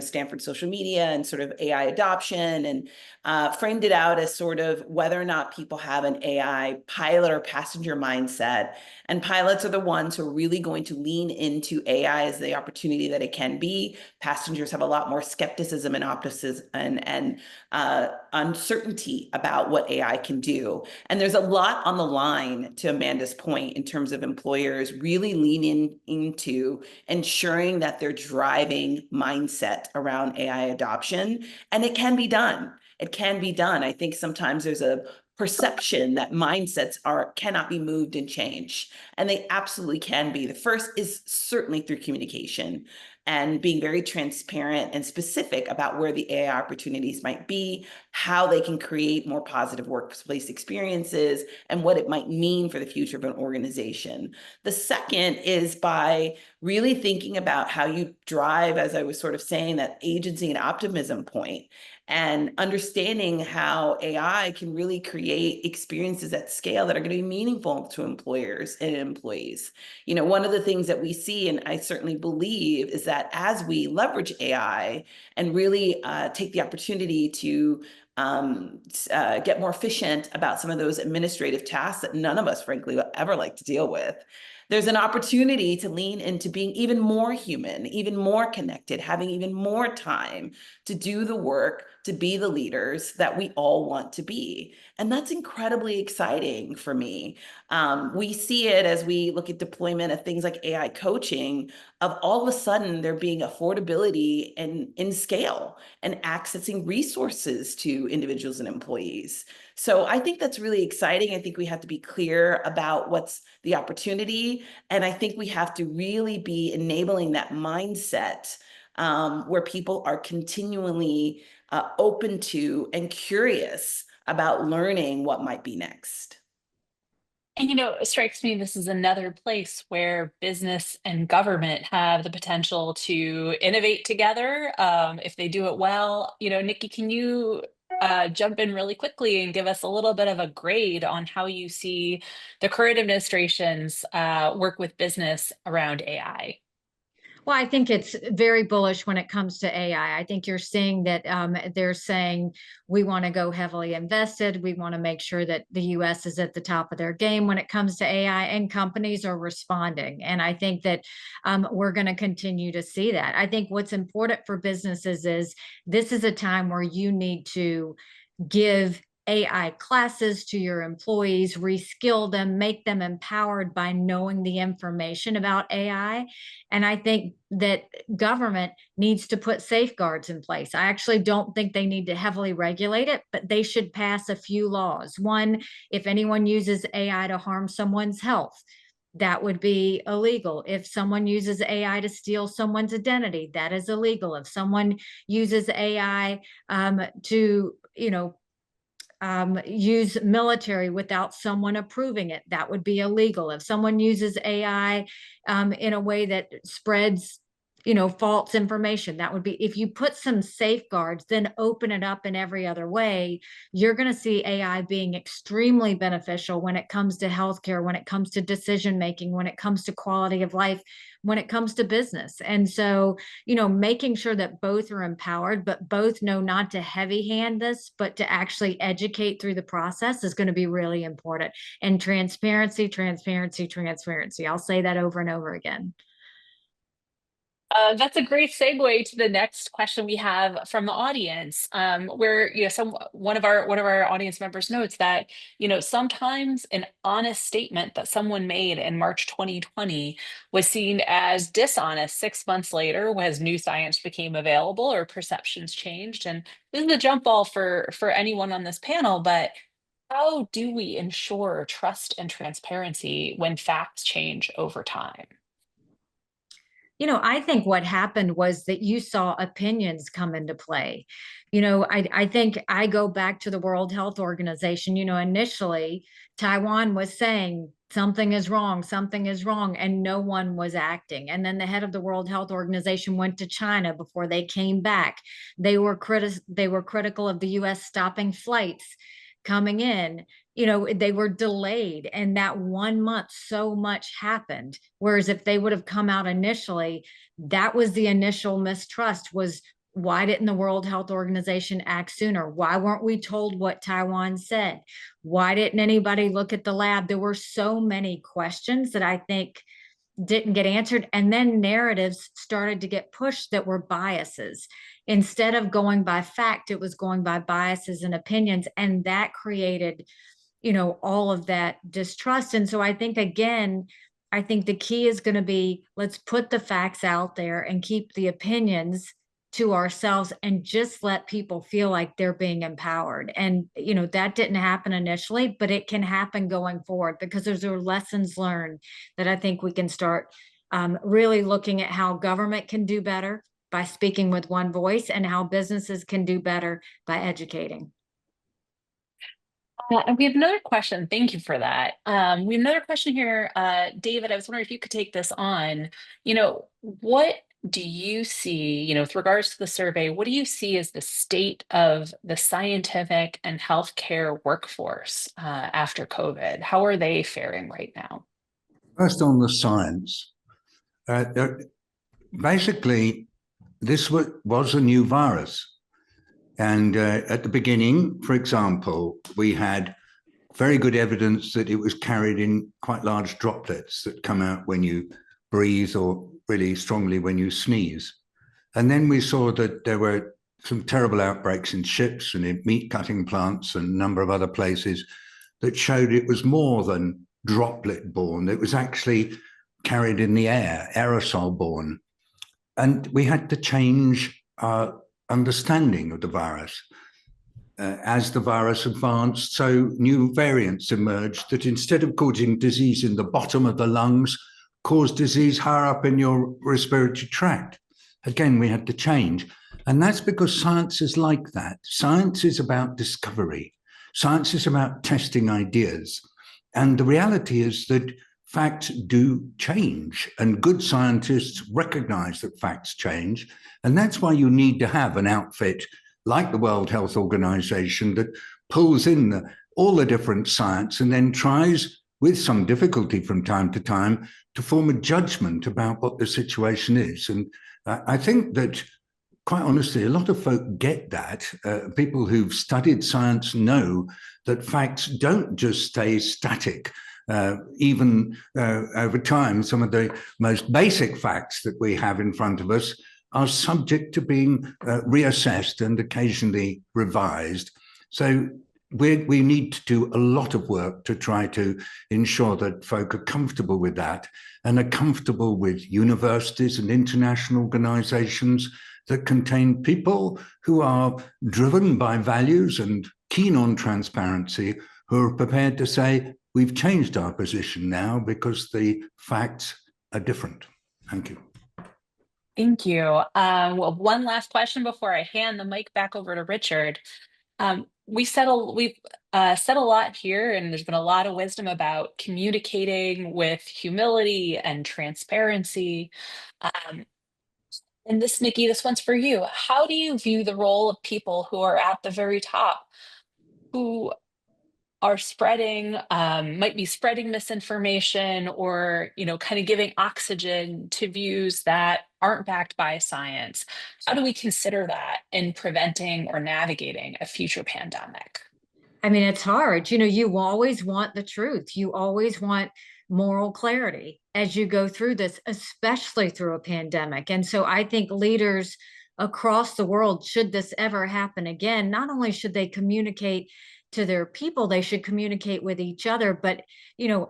Stanford social media and sort of AI adoption, and framed it out as sort of whether or not people have an AI pilot or passenger mindset. And pilots are the ones who are really going to lean into AI as the opportunity that it can be. Passengers have a lot more skepticism and optimism and uncertainty about what AI can do. And there's a lot on the line, to Amanda's point, in terms of employers really leaning into ensuring that they're driving mindset around AI adoption. And it can be done. It can be done. I think sometimes there's a perception that mindsets cannot be moved and changed, and they absolutely can be. The first is certainly through communication and being very transparent and specific about where the AI opportunities might be, how they can create more positive workplace experiences, and what it might mean for the future of an organization. The second is by really thinking about how you drive, as I was sort of saying, that agency and optimism point, and understanding how AI can really create experiences at scale that are going to be meaningful to employers and employees. One of the things that we see, and I certainly believe, is that as we leverage AI and really take the opportunity to get more efficient about some of those administrative tasks that none of us, frankly, would ever like to deal with, there's an opportunity to lean into being even more human, even more connected, having even more time to do the work, to be the leaders that we all want to be. And that's incredibly exciting for me. We see it as we look at deployment of things like AI coaching, of all of a sudden there being affordability and in scale and accessing resources to individuals and employees. So I think that's really exciting. I think we have to be clear about what's the opportunity. And I think we have to really be enabling that mindset where people are continually open to and curious about learning what might be next. And it strikes me this is another place where business and government have the potential to innovate together if they do it well. Nikki, can you jump in really quickly and give us a little bit of a grade on how you see the current administration's work with business around AI? Well, I think it's very bullish when it comes to AI. I think you're seeing that they're saying we want to go heavily invested. We want to make sure that the U.S. is at the top of their game when it comes to AI, and companies are responding. And I think that we're going to continue to see that. I think what's important for businesses is this is a time where you need to give AI classes to your employees, reskill them, make them empowered by knowing the information about AI. And I think that government needs to put safeguards in place. I actually don't think they need to heavily regulate it, but they should pass a few laws. One, if anyone uses AI to harm someone's health, that would be illegal. If someone uses AI to steal someone's identity, that is illegal. If someone uses AI to, use military without someone approving it, that would be illegal. If someone uses AI in a way that spreads, false information, that would be, if you put some safeguards, then open it up in every other way, you're going to see AI being extremely beneficial when it comes to healthcare, when it comes to decision making, when it comes to quality of life, when it comes to business. And so, making sure that both are empowered, but both know not to heavy hand this, but to actually educate through the process is going to be really important. And transparency, transparency, transparency. I'll say that over and over again. That's a great segue to the next question we have from the audience, where one of our audience members notes that sometimes an honest statement that someone made in March 2020 was seen as dishonest 6 months later as new science became available or perceptions changed. And this is a jump ball for anyone on this panel, but how do we ensure trust and transparency when facts change over time? I think what happened was that you saw opinions come into play. I think I go back to the World Health Organization. Initially, Taiwan was saying something is wrong, and no one was acting. And then the head of the World Health Organization went to China before they came back. They were critical of the US stopping flights coming in. They were delayed, and that 1 month, so much happened. Whereas if they would have come out initially, that was the initial mistrust, was why didn't the World Health Organization act sooner? Why weren't we told what Taiwan said? Why didn't anybody look at the lab? There were so many questions that I think didn't get answered. And then narratives started to get pushed that were biases. Instead of going by fact, it was going by biases and opinions. And that created all of that distrust. And so I think, again, the key is going to be, let's put the facts out there and keep the opinions to ourselves and just let people feel like they're being empowered. And, that didn't happen initially, but it can happen going forward, because those are lessons learned that I think we can start really looking at how government can do better by speaking with one voice, and how businesses can do better by educating. And we have another question. Thank you for that. We have another question here. David, I was wondering if you could take this on. What do you see, with regards to the survey, what do you see as the state of the scientific and healthcare workforce after COVID? How are they faring right now? First, on the science. Basically, this was a new virus. And at the beginning, for example, we had very good evidence that it was carried in quite large droplets that come out when you breathe, or really strongly when you sneeze. And then we saw that there were some terrible outbreaks in ships and in meat cutting plants and a number of other places that showed it was more than droplet borne. It was actually carried in the air, aerosol borne. And we had to change our understanding of the virus. As the virus advanced, so new variants emerged that, instead of causing disease in the bottom of the lungs, caused disease higher up in your respiratory tract. Again, we had to change. And that's because science is like that. Science is about discovery. Science is about testing ideas. And the reality is that facts do change, and good scientists recognize that facts change. And that's why you need to have an outfit like the World Health Organization that pulls in all the different science and then tries, with some difficulty from time to form a judgment about what the situation is. And I think that, quite honestly, a lot of folk get that. People who've studied science know that facts don't just stay static. Even over time, some of the most basic facts that we have in front of us are subject to being reassessed and occasionally revised. So we need to do a lot of work to try to ensure that folk are comfortable with that and are comfortable with universities and international organizations that contain people who are driven by values and keen on transparency, who are prepared to say, we've changed our position now because the facts are different. Thank you. Thank you. Well, one last question before I hand the mic back over to Richard. We've said a lot here, and there's been a lot of wisdom about communicating with humility and transparency. And this, Nikki, this one's for you. How do you view the role of people who are at the very top, who are spreading, might be spreading misinformation or, kind of giving oxygen to views that aren't backed by science? How do we consider that in preventing or navigating a future pandemic? I mean, it's hard. You always want the truth. You always want moral clarity as you go through this, especially through a pandemic. And so I think leaders across the world, should this ever happen again, not only should they communicate to their people, they should communicate with each other, but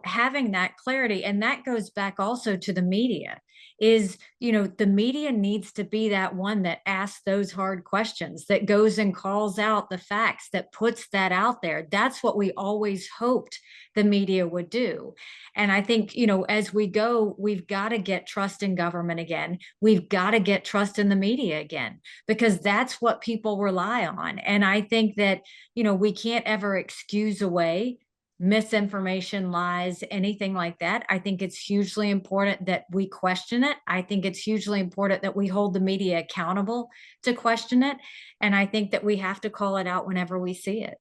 having that clarity. And that goes back also to the media. The media needs to be that one that asks those hard questions, that goes and calls out the facts, that puts that out there. That's what we always hoped the media would do. And I think, as we go, we've got to get trust in government again. We've got to get trust in the media again, because that's what people rely on. And I think that, we can't ever excuse away misinformation, lies, anything like that. I think it's hugely important that we question it. I think it's hugely important that we hold the media accountable to question it. And I think that we have to call it out whenever we see it.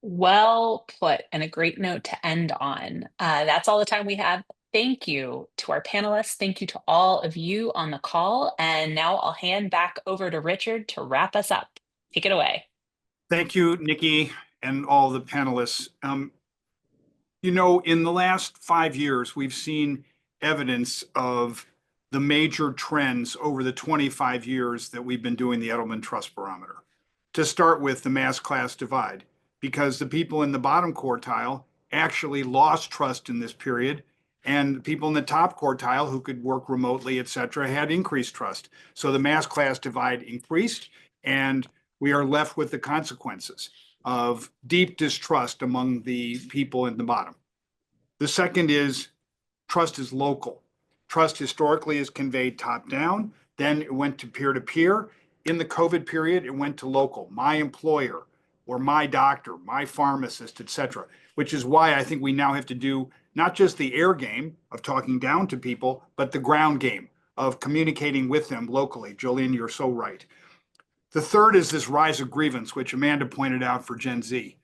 Well put, and a great note to end on. That's all the time we have. Thank you to our panelists. Thank you to all of you on the call. And now I'll hand back over to Richard to wrap us up. Take it away. Thank you, Nikki, and all the panelists. In the last 5 years, we've seen evidence of the major trends over the 25 years that we've been doing the Edelman Trust Barometer. To start with, the mass class divide, because the people in the bottom quartile actually lost trust in this period, and the people in the top quartile who could work remotely, et cetera, had increased trust. So the mass class divide increased, and we are left with the consequences of deep distrust among the people in the bottom. The second is trust is local. Trust historically is conveyed top down, then it went to peer to peer. In the COVID period, it went to local, my employer or my doctor, my pharmacist, et cetera, which is why I think we now have to do not just the air game of talking down to people, but the ground game of communicating with them locally. Jolen, you're so right. The third is this rise of grievance, which Amanda pointed out for Gen Z.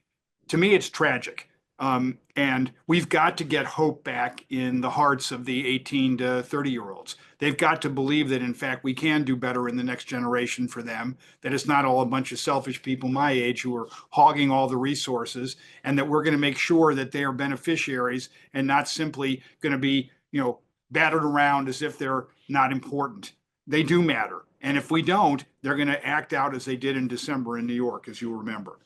To me, it's tragic. And we've got to get hope back in the hearts of the 18 to 30-year-olds. They've got to believe that, in fact, we can do better in the next generation for them, that it's not all a bunch of selfish people my age who are hogging all the resources, and that we're going to make sure that they are beneficiaries and not simply going to be, battered around as if they're not important. They do matter. And if we don't, they're going to act out as they did in December in New York, as you remember.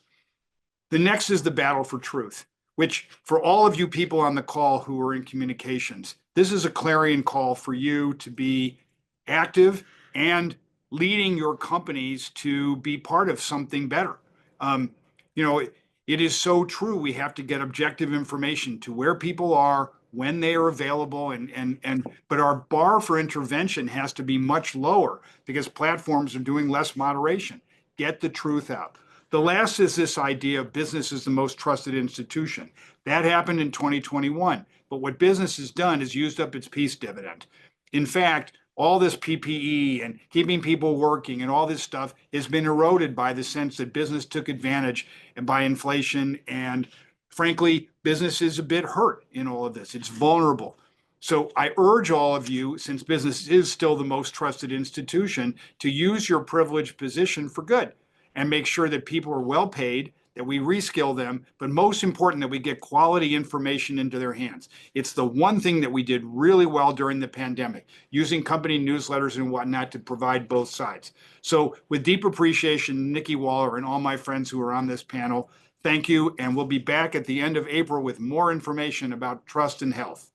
The next is the battle for truth, which for all of you people on the call who are in communications, this is a clarion call for you to be active and leading your companies to be part of something better. It is so true. We have to get objective information to where people are, when they are available, but our bar for intervention has to be much lower because platforms are doing less moderation. Get the truth out. The last is this idea of business is the most trusted institution. That happened in 2021, but what business has done is used up its peace dividend. In fact, all this PPE and keeping people working and all this stuff has been eroded by the sense that business took advantage and by inflation, and frankly, business is a bit hurt in all of this. It's vulnerable. So I urge all of you, since business is still the most trusted institution, to use your privileged position for good and make sure that people are well paid, that we reskill them, but most important, that we get quality information into their hands. It's the one thing that we did really well during the pandemic, using company newsletters and whatnot to provide both sides. So with deep appreciation, Nikki Waller and all my friends who are on this panel, thank you. And we'll be back at the end of April with more information about trust and health.